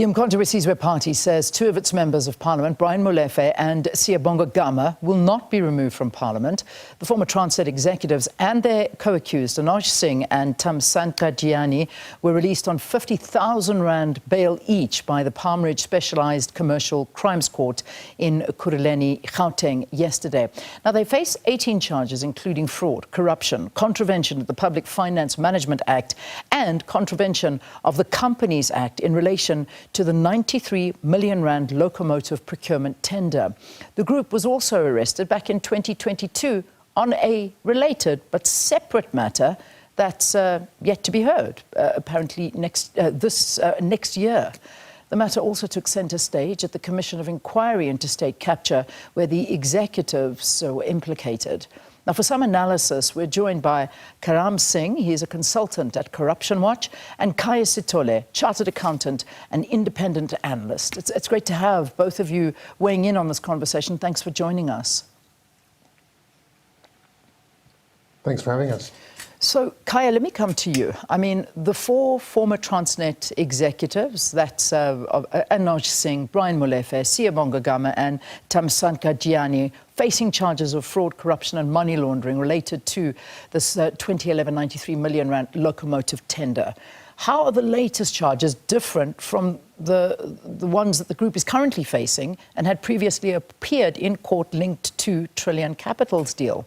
The uMkhonto weSizwe party says two of its members of parliament, Brian Molefe and Siyabonga Gama, will not be removed from parliament. The former Transnet executives and their co-accused, Anoj Singh and Thamsanqa Jiyane, were released on 50,000 rand bail each by the Palm Ridge Specialised Commercial Crimes Court in Ekurhuleni, Gauteng, yesterday. Now, they face 18 charges, including fraud, corruption, contravention of the Public Finance Management Act and contravention of the Companies Act in relation to the 93 million rand locomotive procurement tender. The group was also arrested back in 2022 on a related but separate matter that's yet to be heard, apparently next year. The matter also took centre stage at the Commission of Inquiry into State Capture, where the executives were implicated. Now, for some analysis, we're joined by Karam Singh. He's a consultant at Corruption Watch, and Khaya Sithole, chartered accountant and independent analyst. It's great to have both of you weighing in on this conversation. Thanks for joining us. Thanks for having us. So, Khaya, let me come to you. I mean, the four former Transnet executives, that's Anoj Singh, Brian Molefe, Siyabonga Gama and Thamsanqa Jiyane, facing charges of fraud, corruption and money laundering related to this 2011 93 million rand locomotive tender. How are the latest charges different from the ones that the group is currently facing and had previously appeared in court linked to Trillion Capital's deal?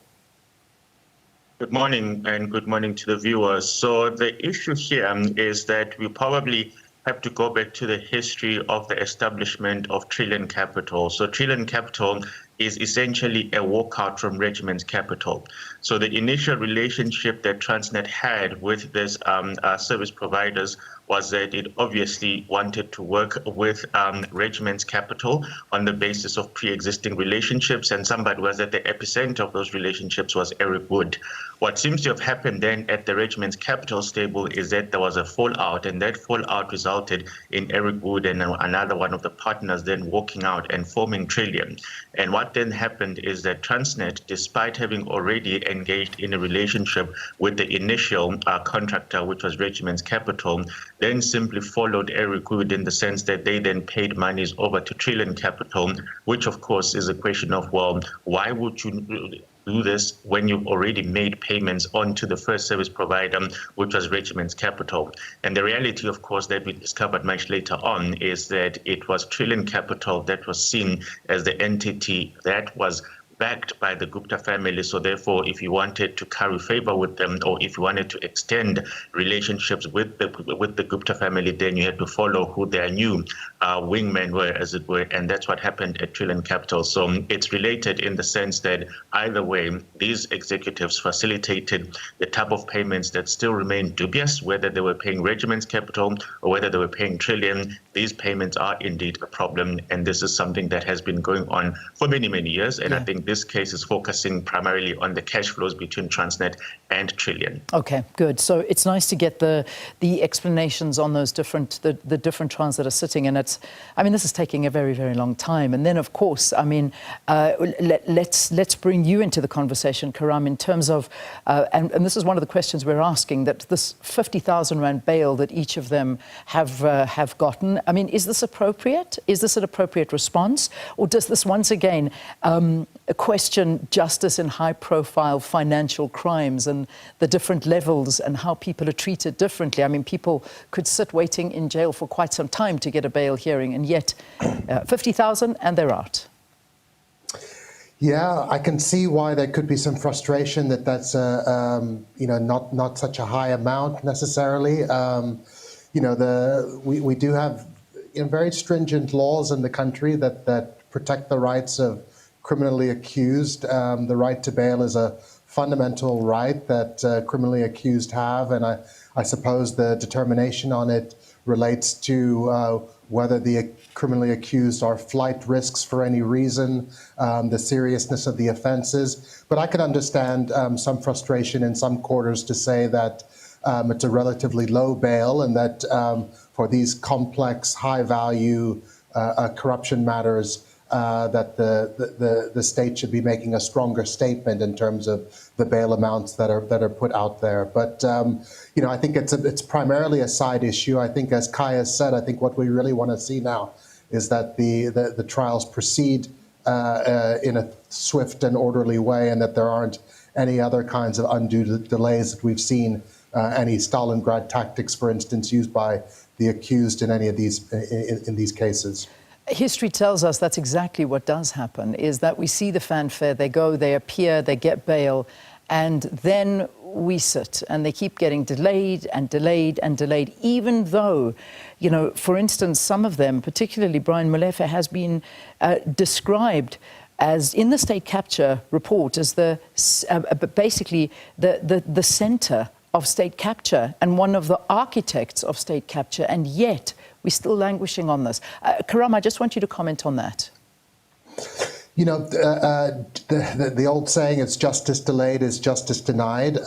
Good morning, and good morning to the viewers. So the issue here is that we probably have to go back to the history of the establishment of Trillion Capital. So Trillion Capital is essentially a walkout from Regiment's Capital. So the initial relationship that Transnet had with this service providers was that it obviously wanted to work with Regiment's Capital on the basis of pre-existing relationships, and somebody was at the epicenter of those relationships was Eric Wood. What seems to have happened then at the Regiment's Capital stable is that there was a fallout, and that fallout resulted in Eric Wood and another one of the partners then walking out and forming Trillion. And what then happened is that Transnet, despite having already engaged in a relationship with the initial contractor, which was Regiment's Capital, then simply followed Eric Wood in the sense that they then paid monies over to Trillion Capital, which of course is a question of, well, why would you do this when you've already made payments onto the first service provider, which was Regiment's Capital? And the reality, of course, that we discovered much later on is that it was Trillion Capital that was seen as the entity that was backed by the Gupta family. So therefore, if you wanted to curry favor with them, or if you wanted to extend relationships with the Gupta family, then you had to follow who their new wingmen were, as it were. And that's what happened at Trillion Capital. So it's related in the sense that either way, these executives facilitated the type of payments that still remain dubious, whether they were paying Regiment's Capital or whether they were paying Trillion. These payments are indeed a problem. And this is something that has been going on for many, many years. And I think this case is focusing primarily on the cash flows between Transnet and Trillion. Okay, good. So it's nice to get the explanations on those different the different trans that are sitting, and it's, I mean, this is taking a very, very long time. And then, of course, I mean, let's bring you into the conversation, Karam, in terms of and this is one of the questions we're asking, that this 50,000 rand bail that each of them have gotten. I mean, is this appropriate? Is this an appropriate response, or does this once again question justice in high-profile financial crimes and the different levels and how people are treated differently? I mean, people could sit waiting in jail for quite some time to get a bail hearing, and yet 50,000 and they're out. Yeah, I can see why there could be some frustration that that's you know, not such a high amount necessarily. You know, we do have very stringent laws in the country that protect the rights of criminally accused. The right to bail is a fundamental right that criminally accused have, and I suppose the determination on it relates to whether the criminally accused are flight risks for any reason, the seriousness of the offenses. But I could understand some frustration in some quarters to say that it's a relatively low bail, and that for these complex, high-value corruption matters, that the state should be making a stronger statement in terms of the bail amounts that are put out there. But I think it's primarily a side issue. I think, as Khaya said, I think what we really want to see now is that the trials proceed in a swift and orderly way, and that there aren't any other kinds of undue delays that we've seen, any Stalingrad tactics, for instance, used by the accused in any of these in these cases. History tells us that's exactly what does happen, is that we see the fanfare, they go, they appear, they get bail, and then we sit, and they keep getting delayed and delayed and delayed, even though, for instance, some of them, particularly Brian Molefe, has been described as, in the state capture report, as basically the center of state capture and one of the architects of state capture, and yet we're still languishing on this. Karam, I just want you to comment on that. The old saying, it's justice delayed is justice denied.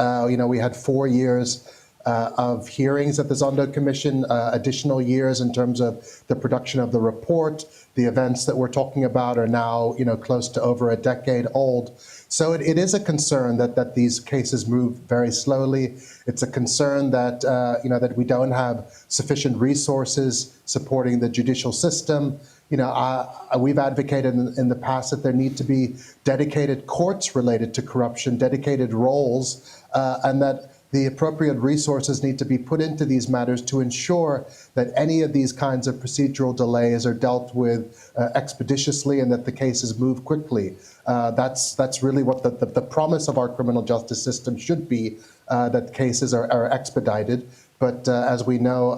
We had 4 years of hearings at the Zondo Commission, additional years in terms of the production of the report. The events that we're talking about are now, close to over a decade old. So it is a concern that these cases move very slowly. It's a concern that that we don't have sufficient resources supporting the judicial system. We've advocated in the past that there need to be dedicated courts related to corruption, dedicated roles, and that the appropriate resources need to be put into these matters to ensure that any of these kinds of procedural delays are dealt with expeditiously, and that the cases move quickly. That's really what the promise of our criminal justice system should be, that cases are expedited. But as we know,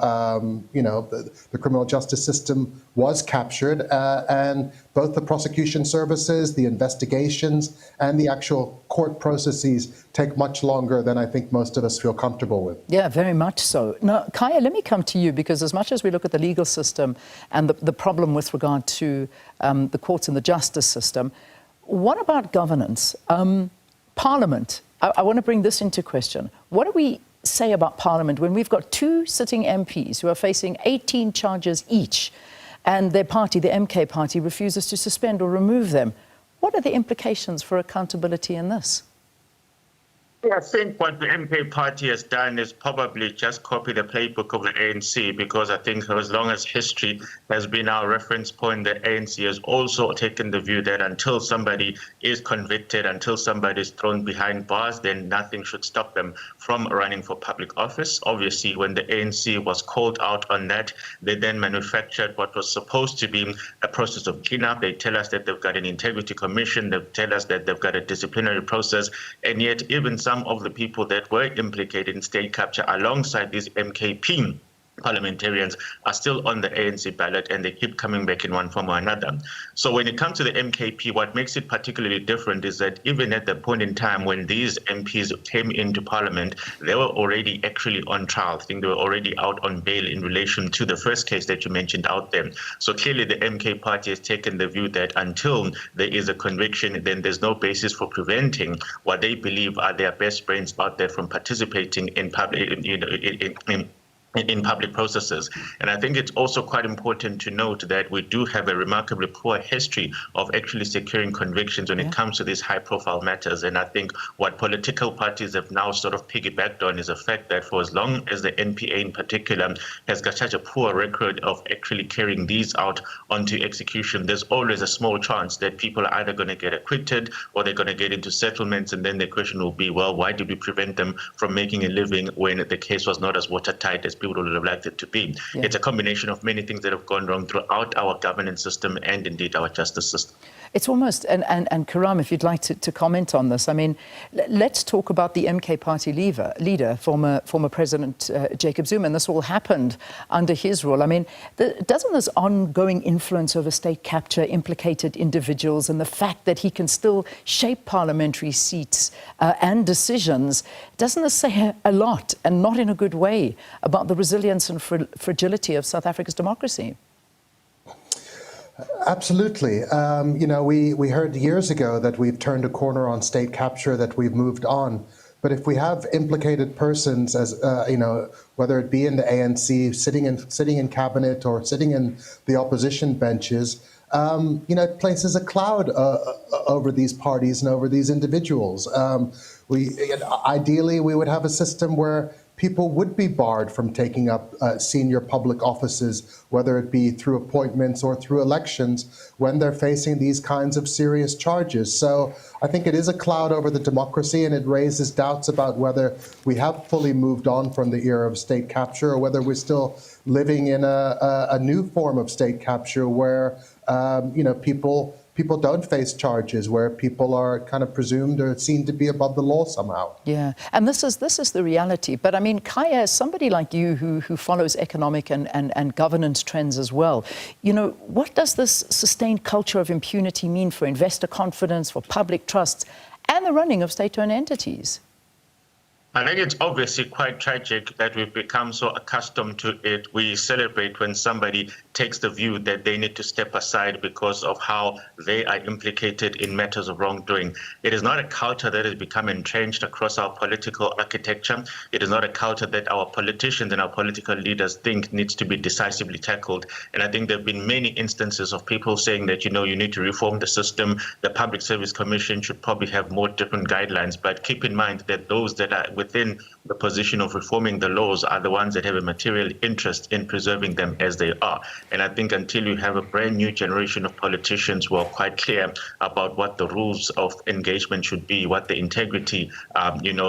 the criminal justice system was captured, and both the prosecution services, the investigations, and the actual court processes take much longer than I think most of us feel comfortable with. Yeah, very much so. Now, Khaya, let me come to you, because as much as we look at the legal system and the problem with regard to the courts and the justice system, what about governance? Parliament, I want to bring this into question. What do we say about Parliament when we've got 2 sitting MPs who are facing 18 charges each, and their party, the MK party, refuses to suspend or remove them? What are the implications for accountability in this? I think what the MK party has done is probably just copy the playbook of the ANC, because I think as long as history has been our reference point, the ANC has also taken the view that until somebody is convicted, until somebody is thrown behind bars, then nothing should stop them from running for public office. Obviously, when the ANC was called out on that, they then manufactured what was supposed to be a process of cleanup. They tell us that they've got an integrity commission, they tell us that they've got a disciplinary process, and yet even some of the people that were implicated in state capture alongside these MKP parliamentarians are still on the ANC ballot, and they keep coming back in one form or another. So when it comes to the MKP, what makes it particularly different is that even at the point in time when these MPs came into parliament, they were already actually on trial. I think they were already out on bail in relation to the first case that you mentioned out there. So clearly the MK party has taken the view that until there is a conviction, then there's no basis for preventing what they believe are their best brains out there from participating in public in public processes. And I think it's also quite important to note that we do have a remarkably poor history of actually securing convictions when it comes to these high-profile matters. And I think what political parties have now sort of piggybacked on is the fact that for as long as the NPA in particular has got such a poor record of actually carrying these out onto execution, there's always a small chance that people are either going to get acquitted or they're going to get into settlements. And then the question will be, well, why did we prevent them from making a living when the case was not as watertight as people would have liked it to be? Yeah. It's a combination of many things that have gone wrong throughout our governance system and indeed our justice system. It's almost, and Karam, if you'd like to comment on this, I mean, let's talk about the MK party leader, former President Jacob Zuma, and this all happened under his rule. I mean, doesn't this ongoing influence over state capture implicated individuals, and the fact that he can still shape parliamentary seats and decisions, doesn't this say a lot, and not in a good way, about the resilience and fragility of South Africa's democracy? Absolutely. We heard years ago that we've turned a corner on state capture, that we've moved on But if we have implicated persons, as whether it be in the ANC, sitting in cabinet or sitting in the opposition benches, it places a cloud over these parties and over these individuals. Ideally, we would have a system where people would be barred from taking up senior public offices, whether it be through appointments or through elections, when they're facing these kinds of serious charges. So I think it is a cloud over the democracy, and it raises doubts about whether we have fully moved on from the era of state capture, or whether we're still living in a new form of state capture where people don't face charges, where people are kind of presumed or seen to be above the law somehow. Yeah, and this is the reality. But I mean, Khaya, somebody like you who follows economic and governance trends as well, what does this sustained culture of impunity mean for investor confidence, for public trust, and the running of state-owned entities? I think it's obviously quite tragic that we've become so accustomed to it. We celebrate when somebody takes the view that they need to step aside because of how they are implicated in matters of wrongdoing. It is not a culture that has become entrenched across our political architecture. It is not a culture that our politicians and our political leaders think needs to be decisively tackled. And I think there have been many instances of people saying that, you need to reform the system. The Public Service Commission should probably have more different guidelines. But keep in mind that those that are within the position of reforming the laws are the ones that have a material interest in preserving them as they are. And I think until you have a brand new generation of politicians who are quite clear about what the rules of engagement should be, what the integrity,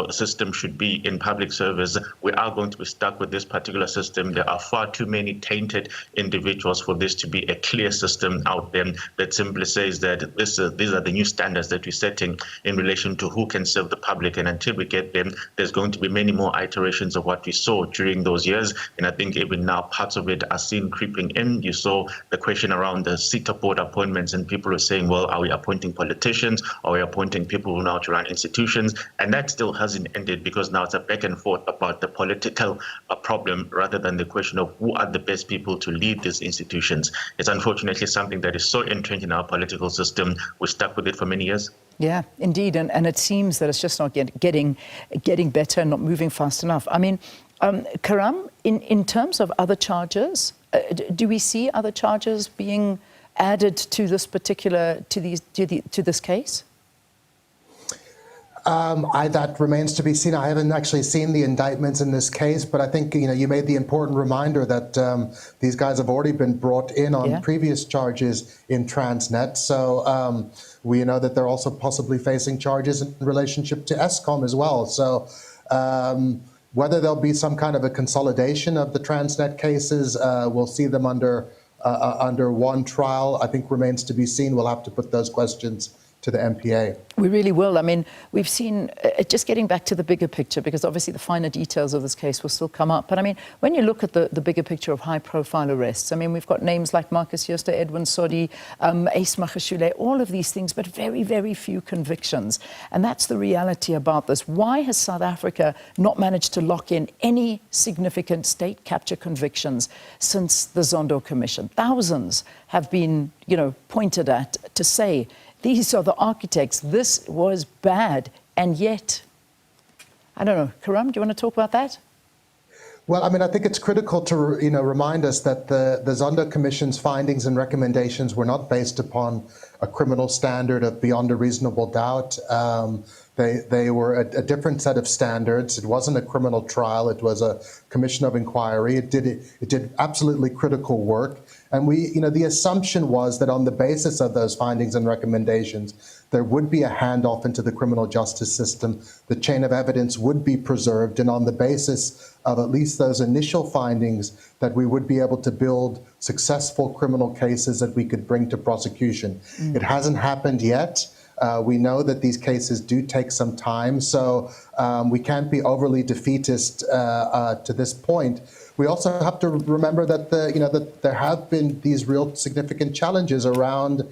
system should be in public service, we are going to be stuck with this particular system. There are far too many tainted individuals for this to be a clear system out there that simply says that these are the new standards that we're setting in relation to who can serve the public. And until we get them, there's going to be many more iterations of what we saw during those years. And I think even now parts of it are seen creeping in. You saw the question around the SETA board appointments, and people are saying, well, are we appointing politicians? Are we appointing people who know how to run institutions? And that still hasn't ended, because now it's a back and forth about the political problem rather than the question of who are the best people to lead these institutions. It's unfortunately something that is so entrenched in our political system. We're stuck with it for many years. Yeah, indeed. And it seems that it's just not getting better and not moving fast enough. I mean, Karam, in terms of other charges, do we see other charges being added to this particular, to this case? That remains to be seen. I haven't actually seen the indictments in this case, but I think you made the important reminder that these guys have already been brought in on previous charges in Transnet. So we know that they're also possibly facing charges in relationship to Eskom as well. So whether there'll be some kind of a consolidation of the Transnet cases, we'll see them under one trial, I think remains to be seen. We'll have to put those questions to the MPA. We really will. I mean, we've seen, just getting back to the bigger picture, because obviously the finer details of this case will still come up. But I mean, when you look at the bigger picture of high-profile arrests, I mean, we've got names like Marcus Jooste, Edwin Sodi, Ace Magashule, all of these things, but very, very few convictions. And that's the reality about this. Why has South Africa not managed to lock in any significant state capture convictions since the Zondo Commission? Thousands have been, pointed at to say, these are the architects. This was bad. And yet, I don't know. Karam, do you want to talk about that? Well, I mean, I think it's critical to remind us that the Zondo Commission's findings and recommendations were not based upon a criminal standard of beyond a reasonable doubt. They were a different set of standards. It wasn't a criminal trial. It was a commission of inquiry. It did absolutely critical work. And the assumption was that on the basis of those findings and recommendations, there would be a handoff into the criminal justice system. The chain of evidence would be preserved, and on the basis of at least those initial findings, that we would be able to build successful criminal cases that we could bring to prosecution. It hasn't happened yet. We know that these cases do take some time, so we can't be overly defeatist to this point. We also have to remember that that there have been these real significant challenges around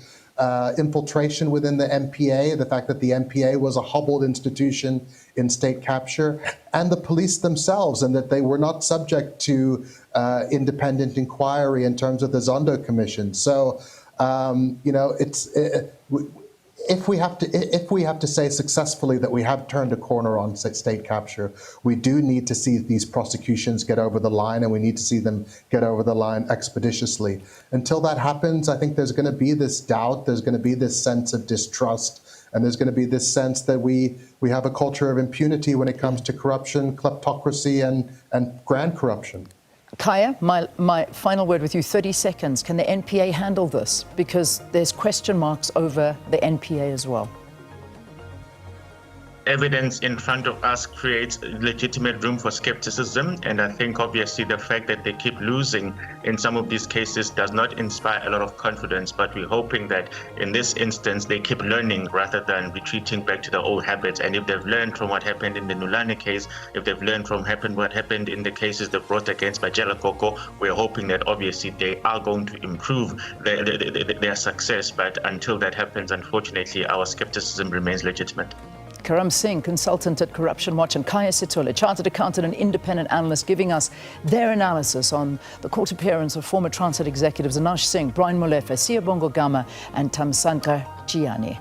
infiltration within the MPA, the fact that the MPA was a hobbled institution in state capture, and the police themselves, and that they were not subject to independent inquiry in terms of the Zondo Commission. So, if we have to say successfully that we have turned a corner on state capture, we do need to see these prosecutions get over the line, and we need to see them get over the line expeditiously. Until that happens, I think there's going to be this doubt, there's going to be this sense of distrust, and there's going to be this sense that we have a culture of impunity when it comes to corruption, kleptocracy, and grand corruption. Khaya, my final word with you, 30 seconds. Can the NPA handle this? Because there's question marks over the NPA as well. Evidence in front of us creates legitimate room for skepticism, and I think obviously the fact that they keep losing in some of these cases does not inspire a lot of confidence, but we're hoping that in this instance they keep learning rather than retreating back to their old habits. And if they've learned from what happened in the Nulani case, if they've learned from what happened in the cases they brought against Bajela Koko, we're hoping that obviously they are going to improve their success. But until that happens, unfortunately, our skepticism remains legitimate. Karam Singh, consultant at Corruption Watch, and Khaya Sithole, chartered accountant and independent analyst, giving us their analysis on the court appearance of former Transnet executives Anoj Singh, Brian Molefe, Siyabonga Gama, and Thamsanqa Jiyane.